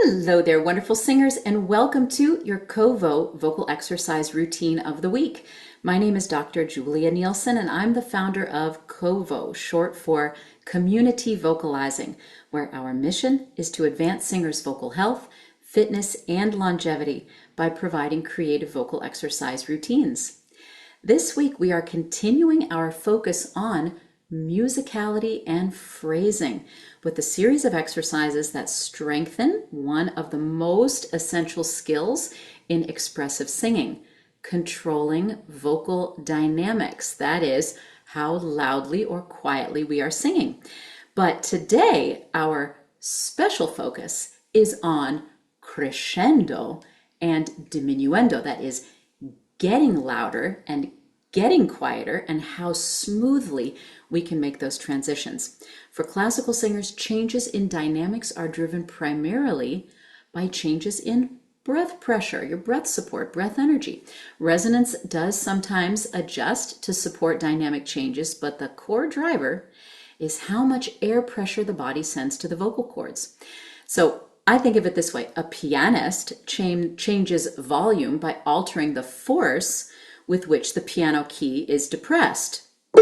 Hello there, wonderful singers, and welcome to your COVO vocal exercise routine of the week. My name is Dr. Julia Nielsen, and I'm the founder of COVO, short for Community Vocalizing, where our mission is to advance singers' vocal health, fitness, and longevity by providing creative vocal exercise routines. This week, we are continuing our focus on musicality and phrasing with a series of exercises that strengthen one of the most essential skills in expressive singing, controlling vocal dynamics. That is, how loudly or quietly we are singing. But today, our special focus is on crescendo and diminuendo. That is, getting louder and getting quieter, and how smoothly we can make those transitions. For classical singers, changes in dynamics are driven primarily by changes in breath pressure, your breath support, breath energy. Resonance does sometimes adjust to support dynamic changes, but the core driver is how much air pressure the body sends to the vocal cords. So I think of it this way: a pianist changes volume by altering the force with which the piano key is depressed. A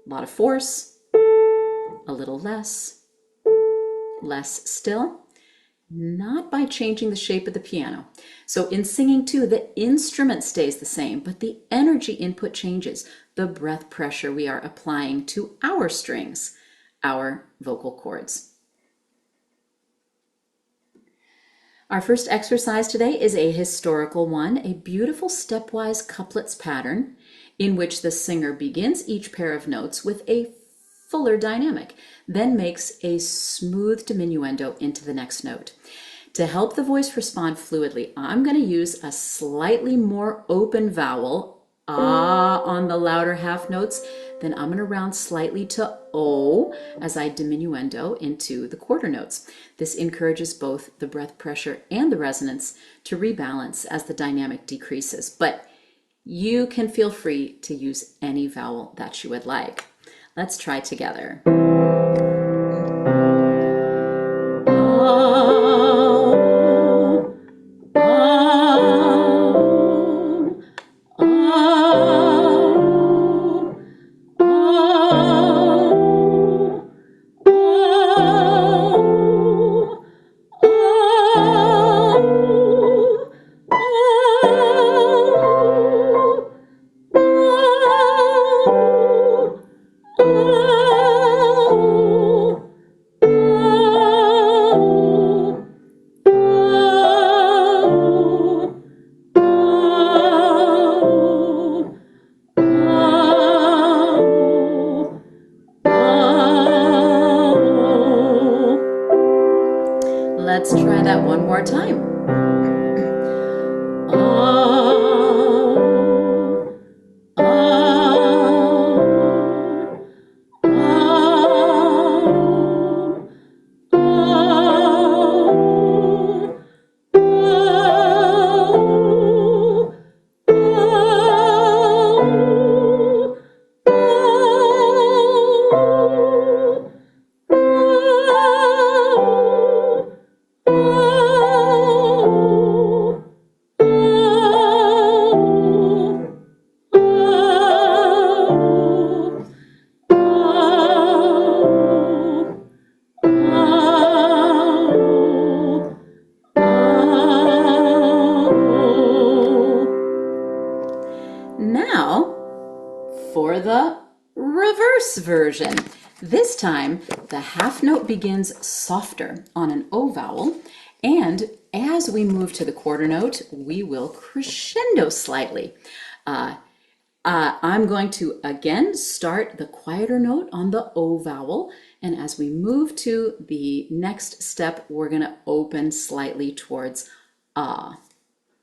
lot of force, a little less, less still, not by changing the shape of the piano. So in singing too, the instrument stays the same, but the energy input changes, the breath pressure we are applying to our strings, our vocal cords. Our first exercise today is a historical one, a beautiful stepwise couplets pattern in which the singer begins each pair of notes with a fuller dynamic, then makes a smooth diminuendo into the next note. To help the voice respond fluidly, I'm going to use a slightly more open vowel, ah, on the louder half notes. Then I'm going to round slightly to O as I diminuendo into the quarter notes. This encourages both the breath pressure and the resonance to rebalance as the dynamic decreases. But you can feel free to use any vowel that you would like. Let's try together. Let's try that one more time. Now, for the reverse version. This time, the half note begins softer on an O vowel, and as we move to the quarter note, we will crescendo slightly. I'm going to again start the quieter note on the O vowel, and as we move to the next step, we're going to open slightly towards ah.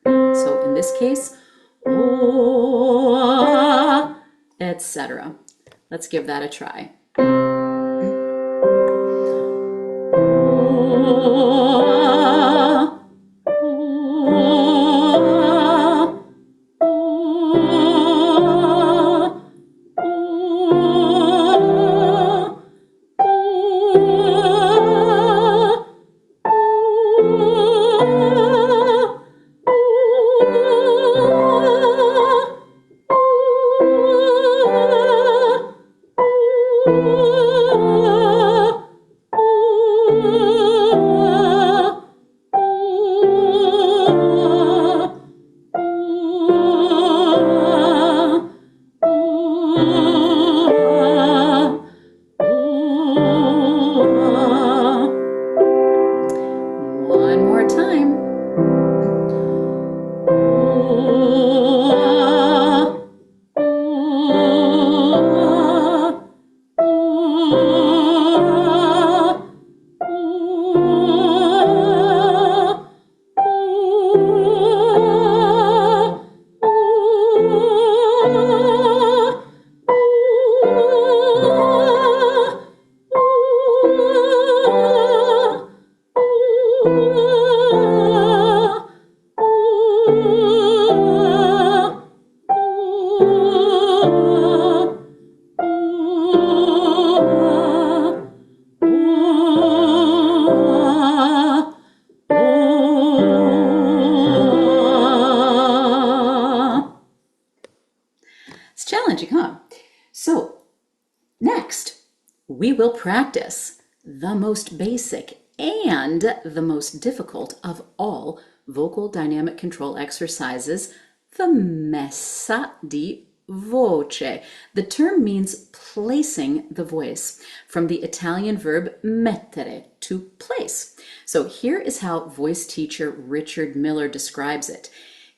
So in this case, oh, etc. Let's give that a try. we will practice the most basic and the most difficult of all vocal dynamic control exercises, the messa di voce. The term means placing the voice, from the Italian verb mettere, to place. So here is how voice teacher Richard Miller describes it.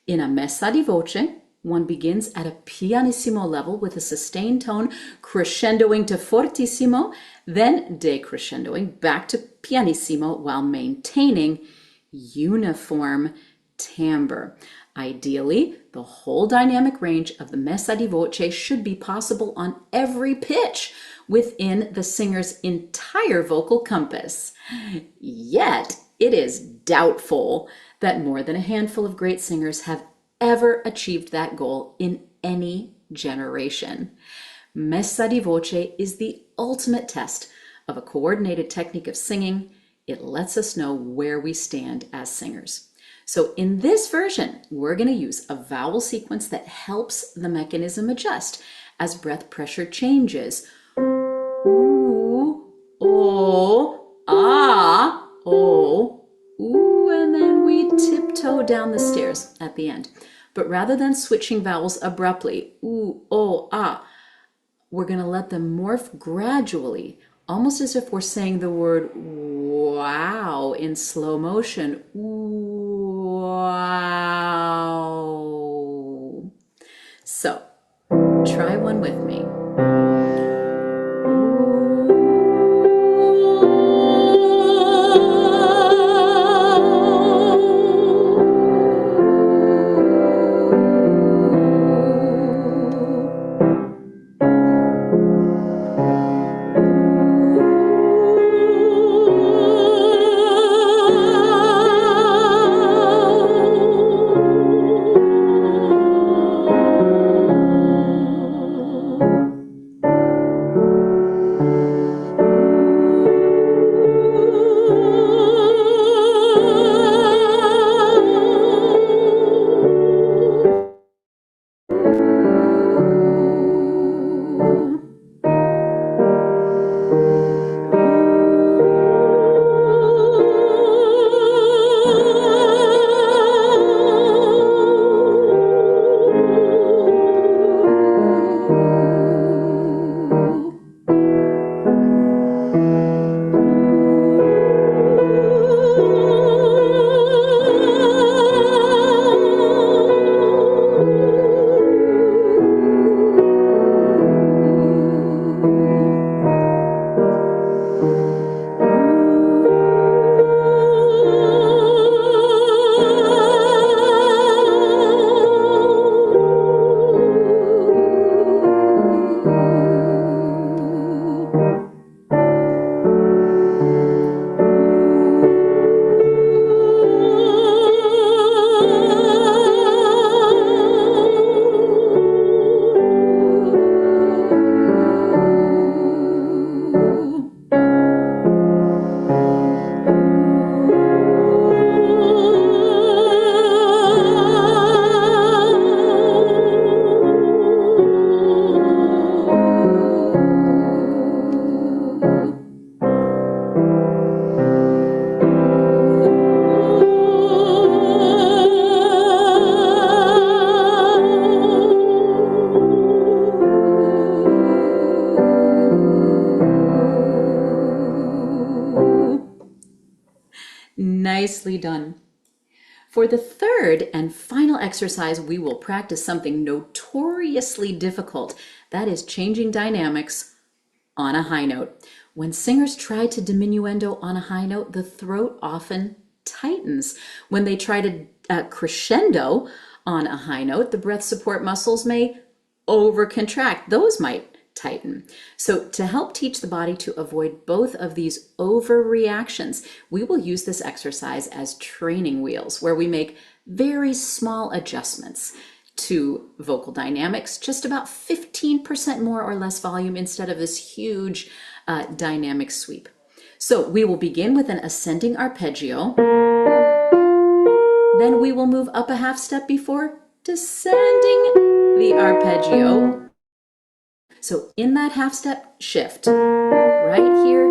In a messa di voce, one begins at a pianissimo level with a sustained tone, crescendoing to fortissimo, then decrescendoing back to pianissimo while maintaining uniform timbre. Ideally, the whole dynamic range of the messa di voce should be possible on every pitch within the singer's entire vocal compass. Yet, it is doubtful that more than a handful of great singers have ever achieved that goal in any generation. Messa di voce is the ultimate test of a coordinated technique of singing. It lets us know where we stand as singers. So in this version, we're going to use a vowel sequence that helps the mechanism adjust as breath pressure changes. Ooh, oh, ah, oh, ooh, and then we tiptoe down the stairs at the end. But rather than switching vowels abruptly, ooh, oh, ah, we're going to let them morph gradually, almost as if we're saying the word wow in slow motion. Wow. So, try one with me. Nicely done. For the third and final exercise, we will practice something notoriously difficult. That is changing dynamics on a high note. When singers try to diminuendo on a high note, the throat often tightens. When they try to crescendo on a high note, the breath support muscles may overcontract. Those might tighten. So to help teach the body to avoid both of these overreactions, we will use this exercise as training wheels, where we make very small adjustments to vocal dynamics, just about 15% more or less volume instead of this huge dynamic sweep. So we will begin with an ascending arpeggio. Then we will move up a half step before descending the arpeggio So in that half step shift, right here,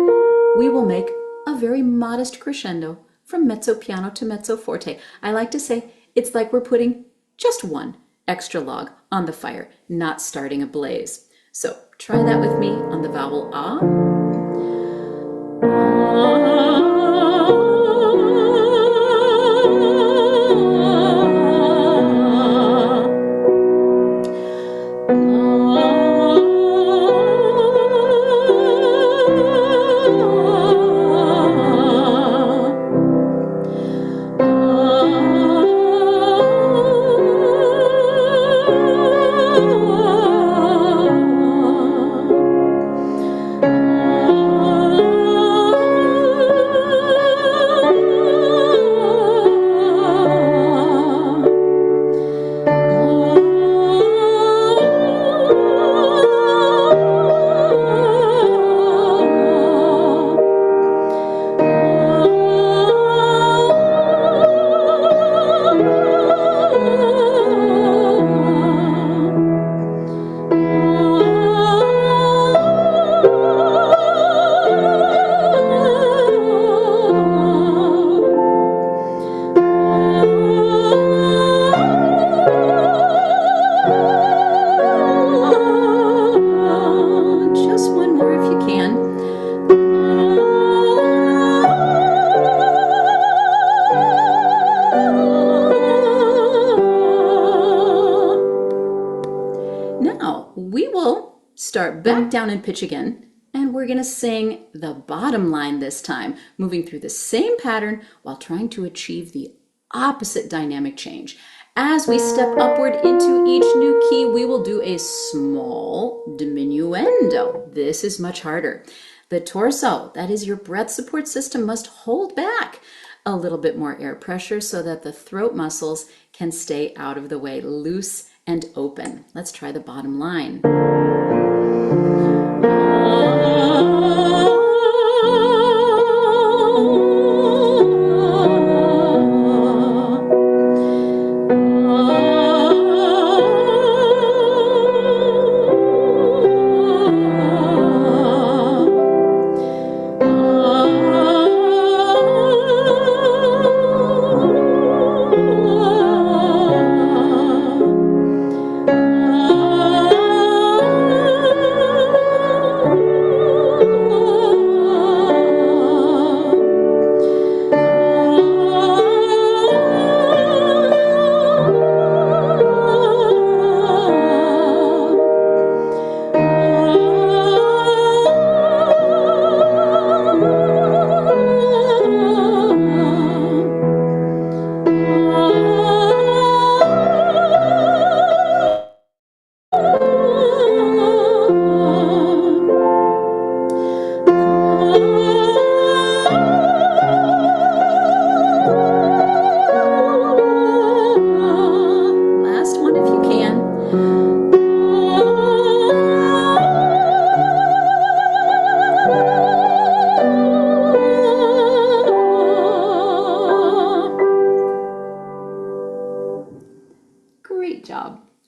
we will make a very modest crescendo from mezzo piano to mezzo forte. I like to say it's like we're putting just one extra log on the fire, not starting a blaze. So try that with me on the vowel ah. Start back down in pitch again, and we're going to sing the bottom line this time, moving through the same pattern while trying to achieve the opposite dynamic change. As we step upward into each new key, we will do a small diminuendo. This is much harder. The torso, that is your breath support system, must hold back a little bit more air pressure so that the throat muscles can stay out of the way, loose and open. Let's try the bottom line.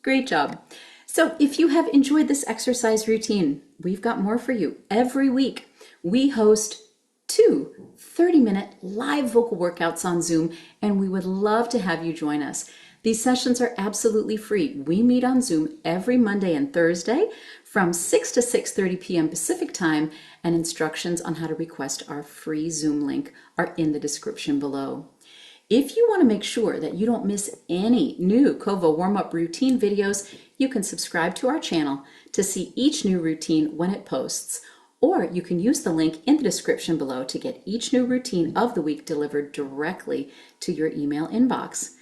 Great job. So if you have enjoyed this exercise routine, we've got more for you. Every week, we host 2 30-minute live vocal workouts on Zoom, and we would love to have you join us. These sessions are absolutely free. We meet on Zoom every Monday and Thursday from 6 to 6:30 p.m. Pacific time, and instructions on how to request our free Zoom link are in the description below. If you want to make sure that you don't miss any new Kovo warm-up routine videos, you can subscribe to our channel to see each new routine when it posts, or you can use the link in the description below to get each new routine of the week delivered directly to your email inbox.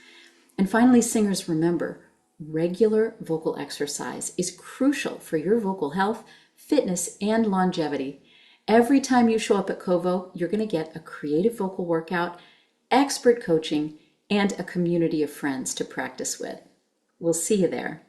And finally, singers, remember, regular vocal exercise is crucial for your vocal health, fitness, and longevity. Every time you show up at Kovo, you're going to get a creative vocal workout, expert coaching, and a community of friends to practice with. We'll see you there.